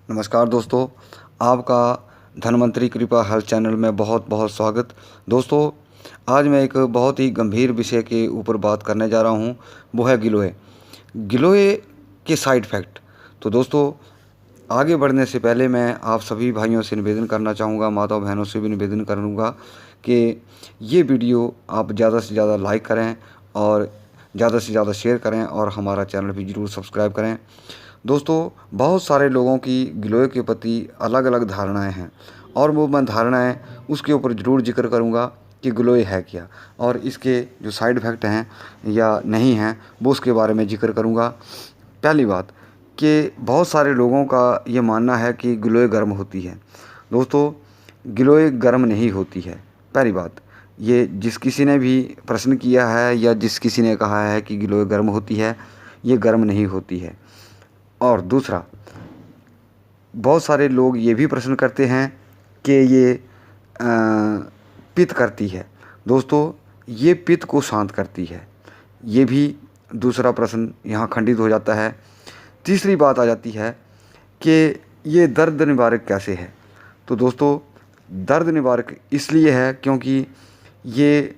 नमस्कार दोस्तों, आपका धन्वंतरी कृपा हेल्थ चैनल में बहुत बहुत स्वागत। दोस्तों, आज मैं एक बहुत ही गंभीर विषय के ऊपर बात करने जा रहा हूँ, वो है गिलोय। गिलोय के साइड इफ़ेक्ट। तो दोस्तों, आगे बढ़ने से पहले मैं आप सभी भाइयों से निवेदन करना चाहूँगा, माताओं बहनों से भी निवेदन करूँगा कि ये वीडियो आप ज़्यादा से ज़्यादा लाइक करें और ज़्यादा से ज़्यादा शेयर करें और हमारा चैनल भी ज़रूर सब्सक्राइब करें। दोस्तों, बहुत सारे लोगों की गिलोय के प्रति अलग अलग धारणाएं हैं और वो मैं धारणाएं उसके ऊपर ज़रूर जिक्र करूँगा कि गिलोय है क्या और इसके जो साइड इफ़ेक्ट हैं या नहीं हैं वो उसके बारे में जिक्र करूँगा। पहली बात कि बहुत सारे लोगों का ये मानना है कि गिलोय गर्म होती है। दोस्तों, गिलोय गर्म नहीं होती है। पहली बात, ये जिस किसी ने भी प्रश्न किया है या जिस किसी ने कहा है कि गिलोय गर्म होती है, ये गर्म नहीं होती है। और दूसरा, बहुत सारे लोग ये भी प्रश्न करते हैं कि ये पित्त करती है। दोस्तों, ये पित्त को शांत करती है। ये भी दूसरा प्रश्न यहाँ खंडित हो जाता है। तीसरी बात आ जाती है कि ये दर्द निवारक कैसे है। तो दोस्तों, दर्द निवारक इसलिए है क्योंकि ये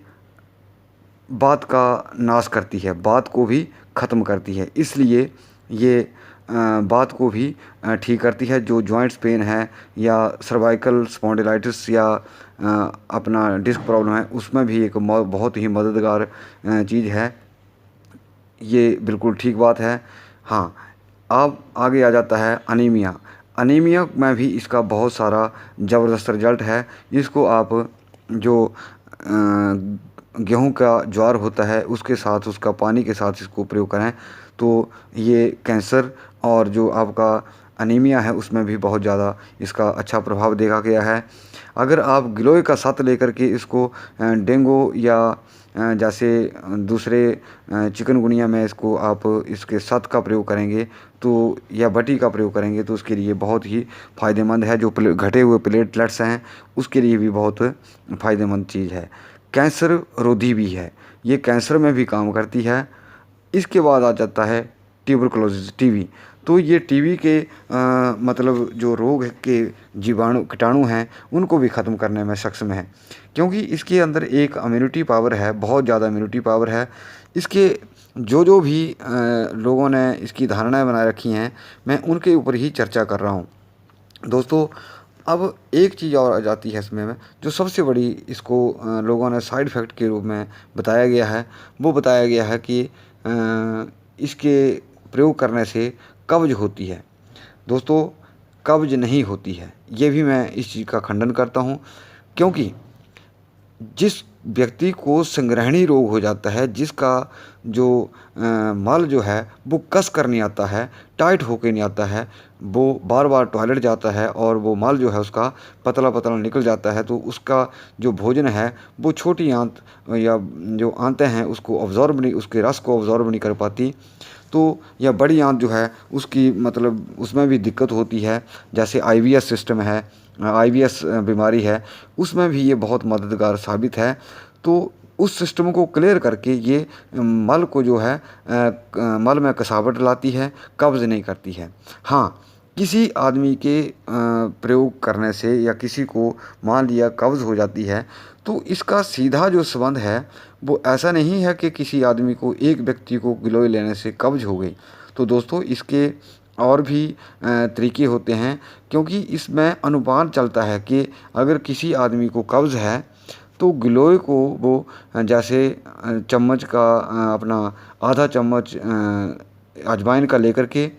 बात का नाश करती है, बात को भी ख़त्म करती है, इसलिए ये बात को भी ठीक करती है। जो जॉइंट्स पेन है या सर्वाइकल स्पॉन्डिलाइटिस या अपना डिस्क प्रॉब्लम है, उसमें भी एक बहुत ही मददगार चीज़ है। ये बिल्कुल ठीक बात है। हाँ, अब आगे आ जाता है अनीमिया। अनीमिया में भी इसका बहुत सारा ज़बरदस्त रिजल्ट है। इसको आप जो गेहूं का ज्वार होता है उसके साथ, उसका पानी के साथ इसको प्रयोग करें तो ये कैंसर और जो आपका अनीमिया है उसमें भी बहुत ज़्यादा इसका अच्छा प्रभाव देखा गया है। अगर आप गिलोय का साथ लेकर के इसको डेंगू या जैसे दूसरे चिकनगुनिया में इसको आप इसके साथ का प्रयोग करेंगे तो या बटी का प्रयोग करेंगे तो उसके लिए बहुत ही फ़ायदेमंद है। जो घटे हुए प्लेटलेट्स हैं उसके लिए भी बहुत फ़ायदेमंद चीज़ है। कैंसर रोधी भी है, ये कैंसर में भी काम करती है। इसके बाद आ जाता है ट्यूबरकुलोसिस, टीबी। तो ये टीबी के मतलब जो रोग के जीवाणु कीटाणु हैं उनको भी ख़त्म करने में सक्षम है, क्योंकि इसके अंदर एक इम्यूनिटी पावर है, बहुत ज़्यादा इम्यूनिटी पावर है। इसके जो भी लोगों ने इसकी धारणाएं बनाए रखी हैं, मैं उनके ऊपर ही चर्चा कर रहा हूँ। दोस्तों, अब एक चीज़ और आ जाती है इसमें जो सबसे बड़ी इसको लोगों ने साइड इफ़ेक्ट के रूप में बताया गया है, वो बताया गया है कि इसके प्रयोग करने से कब्ज़ होती है। दोस्तों, कब्ज़ नहीं होती है, ये भी मैं इस चीज़ का खंडन करता हूँ, क्योंकि जिस व्यक्ति को संग्रहणी रोग हो जाता है, जिसका जो मल जो है वो कस कर नहीं आता है, टाइट होके नहीं आता है, वो बार बार टॉयलेट जाता है और वो मल जो है उसका पतला पतला निकल जाता है, तो उसका जो भोजन है वो छोटी आंत या जो आंतें हैं उसको ऑब्ज़ॉर्ब नहीं, उसके रस को ऑब्ज़ॉर्ब नहीं कर पाती। तो या बड़ी आंत जो है उसकी मतलब उसमें भी दिक्कत होती है। जैसे आईबीएस सिस्टम है, आईबीएस बीमारी है, उसमें भी ये बहुत मददगार साबित है। तो उस सिस्टम को क्लियर करके ये मल को जो है मल में कसावट लाती है, कब्ज़ नहीं करती है। हाँ, किसी आदमी के प्रयोग करने से या किसी को मान लिया कब्ज़ हो जाती है तो इसका सीधा जो संबंध है वो ऐसा नहीं है कि किसी आदमी को, एक व्यक्ति को गिलोय लेने से कब्ज़ हो गई। तो दोस्तों, इसके और भी तरीके होते हैं, क्योंकि इसमें अनुमान चलता है कि अगर किसी आदमी को कब्ज़ है तो गिलोय को वो जैसे चम्मच का अपना आधा चम्मच अजवाइन का लेकर के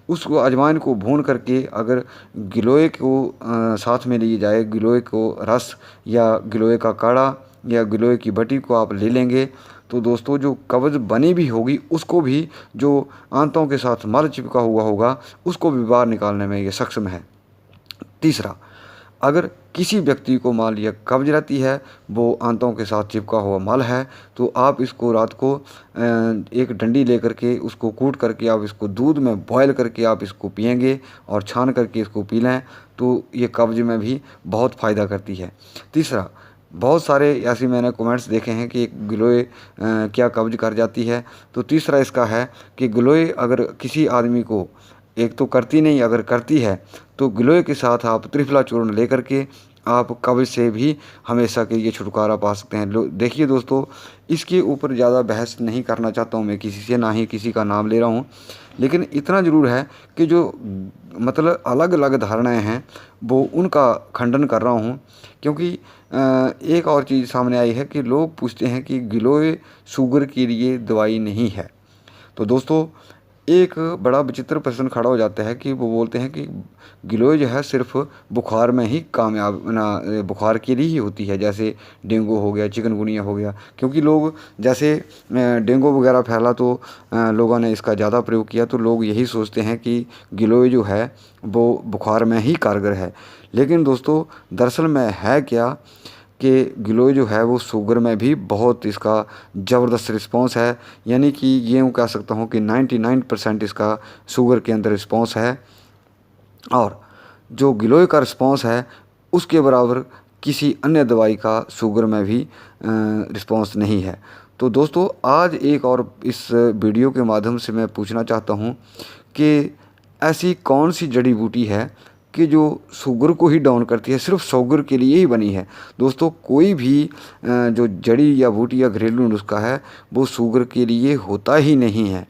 उसको अजवाइन को भून करके अगर गिलोय को साथ में लिए जाए, गिलोय को रस या गिलोय का काढ़ा या गिलोय की बटी को आप ले लेंगे तो दोस्तों, जो कब्ज़ बनी भी होगी उसको भी, जो आंतों के साथ मल चिपका हुआ होगा उसको भी बाहर निकालने में ये सक्षम है। तीसरा, अगर किसी व्यक्ति को मान लिया कब्ज रहती है, वो आंतों के साथ चिपका हुआ मल है, तो आप इसको रात को एक डंडी लेकर के उसको कूट करके आप इसको दूध में बॉयल करके आप इसको पिएंगे और छान करके इसको पी लें तो ये कब्ज में भी बहुत फ़ायदा करती है। तीसरा, बहुत सारे ऐसे मैंने कमेंट्स देखे हैं कि गिलोय क्या कब्ज कर जाती है। तो तीसरा इसका है कि गिलोय अगर किसी आदमी को एक तो करती नहीं, अगर करती है तो गिलोय के साथ आप त्रिफला चूर्ण लेकर के आप कब्ज़ से भी हमेशा के लिए छुटकारा पा सकते हैं। देखिए दोस्तों, इसके ऊपर ज़्यादा बहस नहीं करना चाहता हूँ मैं किसी से, ना ही किसी का नाम ले रहा हूँ। लेकिन इतना ज़रूर है कि जो मतलब अलग अलग धारणाएं हैं वो उनका खंडन कर रहा हूँ। क्योंकि एक और चीज़ सामने आई है कि लोग पूछते हैं कि गिलोय शुगर के लिए दवाई नहीं है। तो दोस्तों, एक बड़ा विचित्र प्रश्न खड़ा हो जाता है कि वो बोलते हैं कि गिलोय जो है सिर्फ बुखार में ही कामयाब ना, बुखार के लिए ही होती है, जैसे डेंगू हो गया, चिकनगुनिया हो गया। क्योंकि लोग जैसे डेंगू वगैरह फैला तो लोगों ने इसका ज़्यादा प्रयोग किया, तो लोग यही सोचते हैं कि गिलोय जो है वो बुखार में ही कारगर है। लेकिन दोस्तों, दरअसल में है क्या कि गिलोय जो है वो शुगर में भी बहुत इसका ज़बरदस्त रिस्पॉन्स है। यानी कि ये यूँ कह सकता हूँ कि 99% इसका शुगर के अंदर रिस्पॉन्स है, और जो गिलोय का रिस्पॉन्स है उसके बराबर किसी अन्य दवाई का शुगर में भी रिस्पॉन्स नहीं है। तो दोस्तों, आज एक और इस वीडियो के माध्यम से मैं पूछना चाहता हूँ कि ऐसी कौन सी जड़ी बूटी है कि जो शुगर को ही डाउन करती है, सिर्फ शुगर के लिए ही बनी है। दोस्तों, कोई भी जो जड़ी या बूटी या घरेलू नुस्खा है वो शुगर के लिए होता ही नहीं है।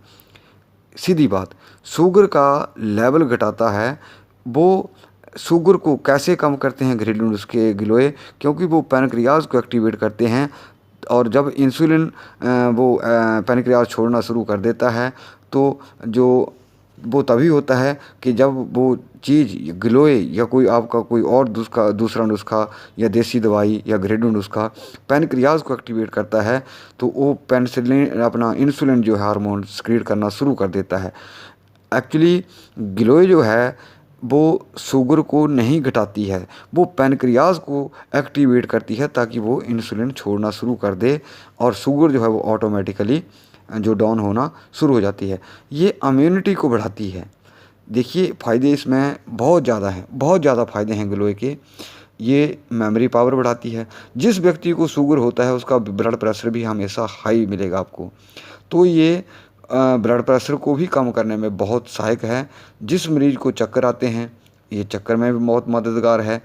सीधी बात, शुगर का लेवल घटाता है। वो शुगर को कैसे कम करते हैं घरेलू नुस्खे गिलोय, क्योंकि वो पैनक्रियाज को एक्टिवेट करते हैं, और जब इंसुलिन वो पैनक्रियाज छोड़ना शुरू कर देता है तो जो वो तभी होता है कि जब वो चीज़ गिलोय या कोई आपका कोई और दूसरा नुस्खा या देसी दवाई या घरेलू नुस्खा पैनक्रियाज को एक्टिवेट करता है, तो वो पेनिसिलिन अपना इंसुलिन जो है हार्मोन सिक्रीट करना शुरू कर देता है। एक्चुअली गिलोय जो है वो शुगर को नहीं घटाती है, वो पैनक्रियाज को एक्टिवेट करती है ताकि वो इंसुलिन छोड़ना शुरू कर दे, और शुगर जो है वो ऑटोमेटिकली जो डाउन होना शुरू हो जाती है। ये इम्यूनिटी को बढ़ाती है। देखिए, फ़ायदे इसमें बहुत ज़्यादा हैं, बहुत ज़्यादा फ़ायदे हैं गिलोय के। ये मेमोरी पावर बढ़ाती है। जिस व्यक्ति को शुगर होता है उसका ब्लड प्रेशर भी हमेशा हाई मिलेगा आपको। तो ये ब्लड प्रेशर को भी कम करने में बहुत सहायक है। जिस मरीज़ को चक्कर आते हैं, ये चक्कर में भी बहुत मददगार है।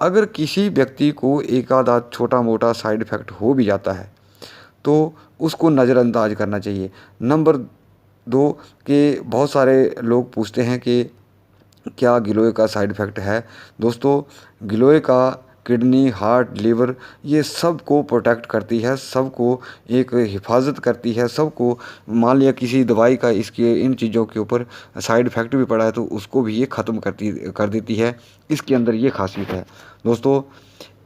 अगर किसी व्यक्ति को एक आधा छोटा मोटा साइड इफ़ेक्ट हो भी जाता है तो उसको नज़रअंदाज करना चाहिए। नंबर 2, कि बहुत सारे लोग पूछते हैं कि क्या गिलोय का साइड इफ़ेक्ट है। दोस्तों, गिलोय का किडनी, हार्ट, लिवर ये सब को प्रोटेक्ट करती है, सबको एक हिफाजत करती है, सबको। मान लिया किसी दवाई का इसके इन चीज़ों के ऊपर साइड इफ़ेक्ट भी पड़ा है तो उसको भी ये ख़त्म कर देती है। इसके अंदर ये ख़ासियत है। दोस्तों,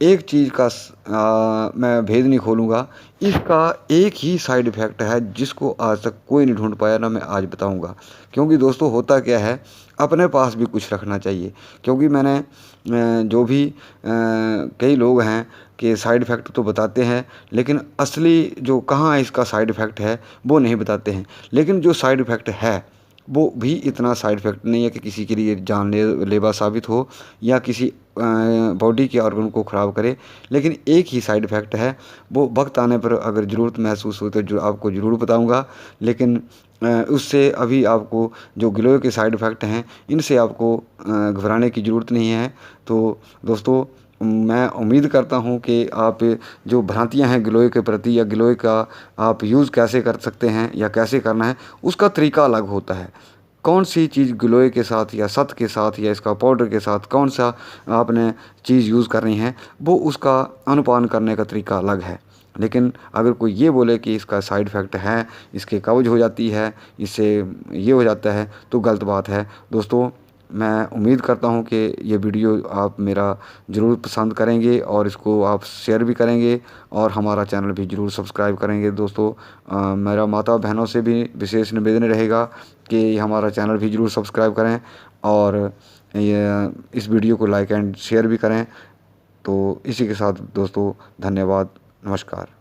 एक चीज़ का मैं भेद नहीं खोलूँगा, इसका एक ही साइड इफ़ेक्ट है जिसको आज तक कोई नहीं ढूंढ पाया, ना मैं आज बताऊँगा। क्योंकि दोस्तों, होता क्या है, अपने पास भी कुछ रखना चाहिए। क्योंकि मैंने जो भी कई लोग हैं कि साइड इफ़ेक्ट तो बताते हैं, लेकिन असली जो कहाँ इसका साइड इफ़ेक्ट है वो नहीं बताते हैं। लेकिन जो साइड इफ़ेक्ट है वो भी इतना साइड इफ़ेक्ट नहीं है कि किसी के लिए जानलेवा साबित हो या किसी बॉडी के ऑर्गन को ख़राब करे। लेकिन एक ही साइड इफ़ेक्ट है, वो वक्त आने पर अगर ज़रूरत महसूस हो तो जो आपको ज़रूर बताऊंगा। लेकिन उससे अभी आपको जो गिलोय के साइड इफ़ेक्ट हैं इनसे आपको घबराने की ज़रूरत नहीं है। तो दोस्तों, मैं उम्मीद करता हूं कि आप जो भ्रांतियां हैं गिलोय के प्रति या गिलोय का आप यूज़ कैसे कर सकते हैं या कैसे करना है, उसका तरीका अलग होता है। कौन सी चीज़ गिलोय के साथ या सत के साथ या इसका पाउडर के साथ कौन सा आपने चीज़ यूज़ करनी है, वो उसका अनुपान करने का तरीका अलग है। लेकिन अगर कोई ये बोले कि इसका साइड इफ़ेक्ट है, इसके कब्ज़ हो जाती है, इससे ये हो जाता है, तो गलत बात है। दोस्तों, मैं उम्मीद करता हूँ कि ये वीडियो आप मेरा ज़रूर पसंद करेंगे और इसको आप शेयर भी करेंगे और हमारा चैनल भी ज़रूर सब्सक्राइब करेंगे। दोस्तों, मेरा माता बहनों से भी विशेष निवेदन रहेगा कि हमारा चैनल भी ज़रूर सब्सक्राइब करें और ये इस वीडियो को लाइक एंड शेयर भी करें। तो इसी के साथ दोस्तों, धन्यवाद, नमस्कार।